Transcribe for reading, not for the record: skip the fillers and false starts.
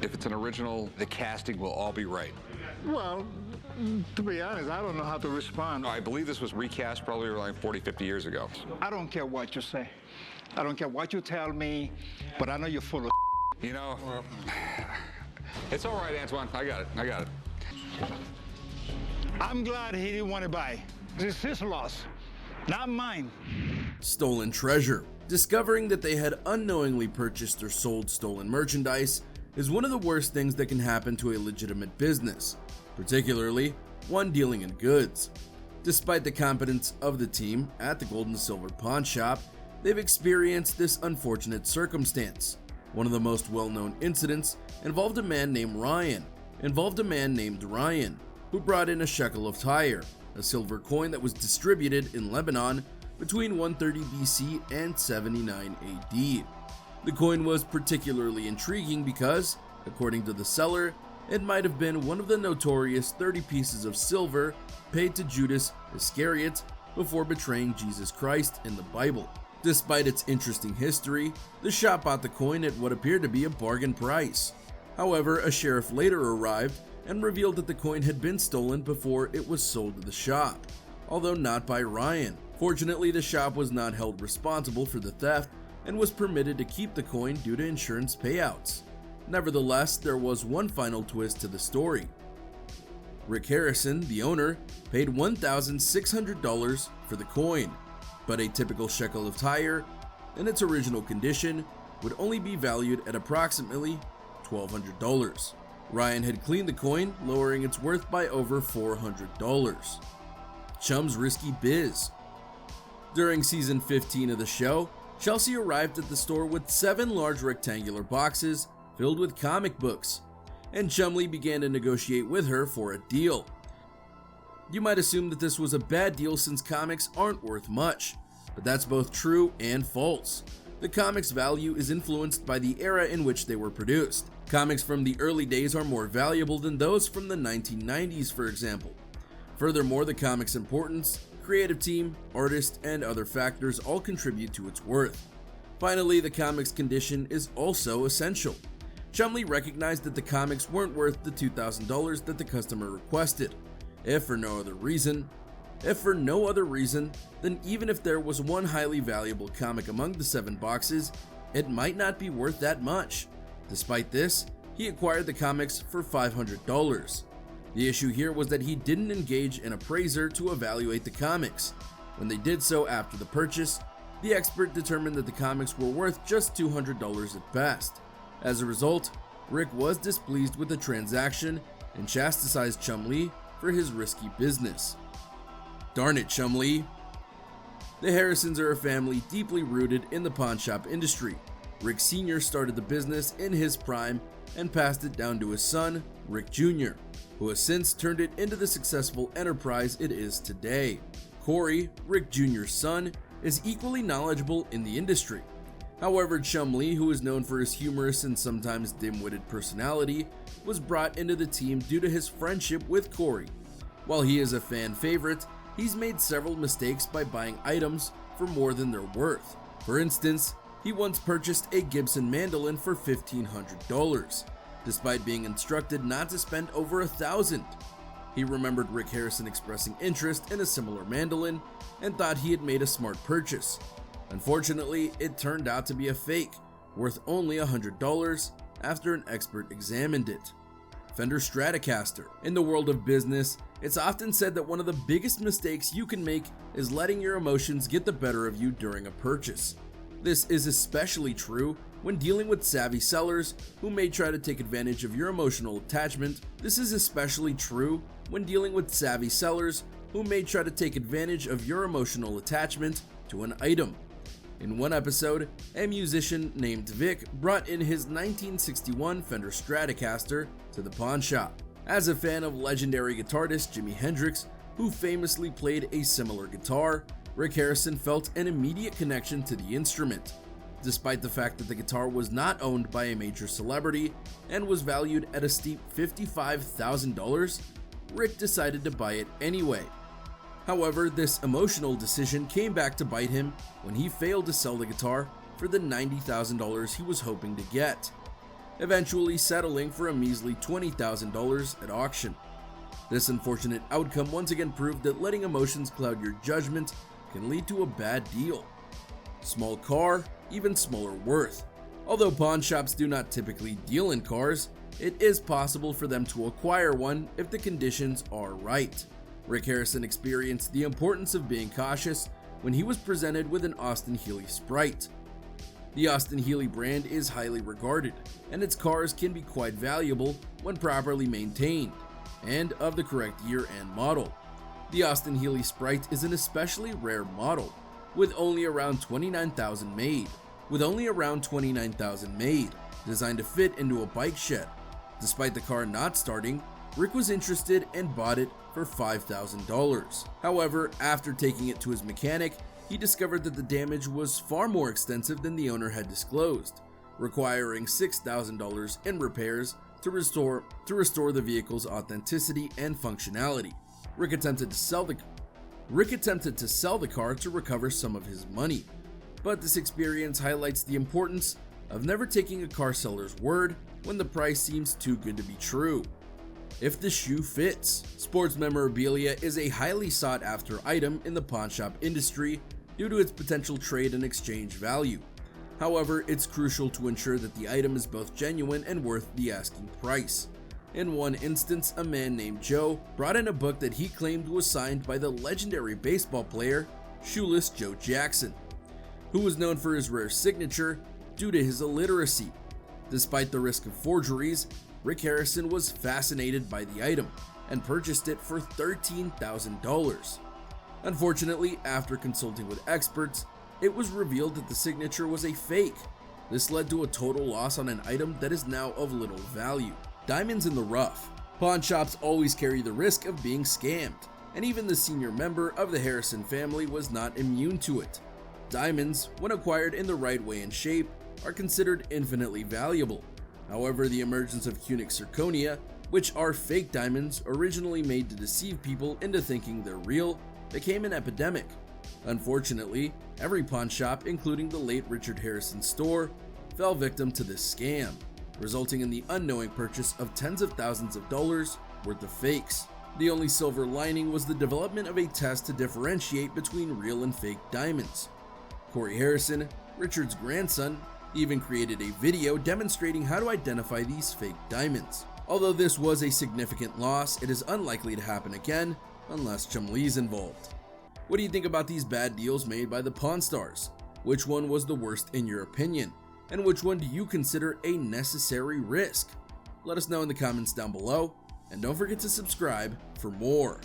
If it's an original, the casting will all be right. Well, to be honest, I don't know how to respond. I believe this was recast probably around 40, 50 years ago. I don't care what you say. I don't care what you tell me, but I know you're full of You know, it's all right, Antoine. I got it. I'm glad he didn't want to buy. This is his loss, not mine. Stolen treasure. Discovering that they had unknowingly purchased or sold stolen merchandise is one of the worst things that can happen to a legitimate business, particularly one dealing in goods. Despite the competence of the team at the Gold and Silver Pawn Shop, they've experienced this unfortunate circumstance. One of the most well-known incidents involved a man named Ryan, who brought in a shekel of tire, a silver coin that was distributed in Lebanon between 130 BC and 79 AD. The coin was particularly intriguing because, according to the seller, it might have been one of the notorious 30 pieces of silver paid to Judas Iscariot before betraying Jesus Christ in the Bible. Despite its interesting history, the shop bought the coin at what appeared to be a bargain price. However, a sheriff later arrived and revealed that the coin had been stolen before it was sold to the shop, although not by Ryan. Fortunately, the shop was not held responsible for the theft and was permitted to keep the coin due to insurance payouts. Nevertheless, there was one final twist to the story. Rick Harrison, the owner, paid $1,600 for the coin, but a typical shekel of tire, in its original condition, would only be valued at approximately $1,200. Ryan had cleaned the coin, lowering its worth by over $400. Chums Risky Biz. During season 15 of the show, Chelsea arrived at the store with 7 large rectangular boxes filled with comic books, and Chumley began to negotiate with her for a deal. You might assume that this was a bad deal since comics aren't worth much, but that's both true and false. The comics' value is influenced by the era in which they were produced. Comics from the early days are more valuable than those from the 1990s, for example. Furthermore, the comics' importance, creative team, artist, and other factors all contribute to its worth. Finally, the comics' condition is also essential. Chumley recognized that the comics weren't worth the $2,000 that the customer requested. If for no other reason, then even if there was one highly valuable comic among the 7 boxes, it might not be worth that much. Despite this, he acquired the comics for $500. The issue here was that he didn't engage an appraiser to evaluate the comics. When they did so after the purchase, the expert determined that the comics were worth just $200 at best. As a result, Rick was displeased with the transaction and chastised Chumley for his risky business. Darn it, Chumley. The Harrisons are a family deeply rooted in the pawn shop industry. Rick Sr. started the business in his prime and passed it down to his son, Rick Jr., who has since turned it into the successful enterprise it is today. Corey, Rick Jr.'s son, is equally knowledgeable in the industry. However, Chumley, who is known for his humorous and sometimes dim-witted personality, was brought into the team due to his friendship with Corey. While he is a fan favorite, he's made several mistakes by buying items for more than their worth. For instance, he once purchased a Gibson mandolin for $1,500, despite being instructed not to spend over $1,000. He remembered Rick Harrison expressing interest in a similar mandolin and thought he had made a smart purchase. Unfortunately, it turned out to be a fake, worth only $100 after an expert examined it. Fender Stratocaster. In the world of business, it's often said that one of the biggest mistakes you can make is letting your emotions get the better of you during a purchase. This is especially true when dealing with savvy sellers who may try to take advantage of your emotional attachment. To an item. In one episode, a musician named Vic brought in his 1961 Fender Stratocaster to the pawn shop. As a fan of legendary guitarist Jimi Hendrix, who famously played a similar guitar, Rick Harrison felt an immediate connection to the instrument. Despite the fact that the guitar was not owned by a major celebrity and was valued at a steep $55,000, Rick decided to buy it anyway. However, this emotional decision came back to bite him when he failed to sell the guitar for the $90,000 he was hoping to get. eventually settling for a measly $20,000 at auction. This unfortunate outcome once again proved that letting emotions cloud your judgment can lead to a bad deal. Small car, even smaller worth. Although pawn shops do not typically deal in cars, it is possible for them to acquire one if the conditions are right. Rick Harrison experienced the importance of being cautious when he was presented with an Austin Healey Sprite. The Austin Healey brand is highly regarded, and its cars can be quite valuable when properly maintained, and of the correct year and model. The Austin Healey Sprite is an especially rare model, with only around 29,000 made. Designed to fit into a bike shed. Despite the car not starting, Rick was interested and bought it for $5,000. However, after taking it to his mechanic, he discovered that the damage was far more extensive than the owner had disclosed, requiring $6,000 in repairs to restore the vehicle's authenticity and functionality. Rick attempted to sell the car to recover some of his money, but this experience highlights the importance of never taking a car seller's word when the price seems too good to be true. If the shoe fits. Sports memorabilia is a highly sought after item in the pawn shop industry due to its potential trade and exchange value. However, it's crucial to ensure that the item is both genuine and worth the asking price. In one instance, a man named Joe brought in a book that he claimed was signed by the legendary baseball player Shoeless Joe Jackson, who was known for his rare signature due to his illiteracy. Despite the risk of forgeries, Rick Harrison was fascinated by the item and purchased it for $13,000. Unfortunately, after consulting with experts, it was revealed that the signature was a fake. This led to a total loss on an item that is now of little value. Diamonds in the rough. Pawn shops always carry the risk of being scammed, and even the senior member of the Harrison family was not immune to it. Diamonds, when acquired in the right way and shape, are considered infinitely valuable. However, the emergence of cunic zirconia, which are fake diamonds originally made to deceive people into thinking they're real, became an epidemic. Unfortunately, every pawn shop, including the late Richard Harrison's store, fell victim to this scam, resulting in the unknowing purchase of tens of thousands of dollars worth of fakes. The only silver lining was the development of a test to differentiate between real and fake diamonds. Corey Harrison, Richard's grandson, even created a video demonstrating how to identify these fake diamonds. Although this was a significant loss, it is unlikely to happen again unless Chumleys involved. What do you think about these bad deals made by the Pawn Stars? Which one was the worst in your opinion? And which one do you consider a necessary risk? Let us know in the comments down below, and don't forget to subscribe for more.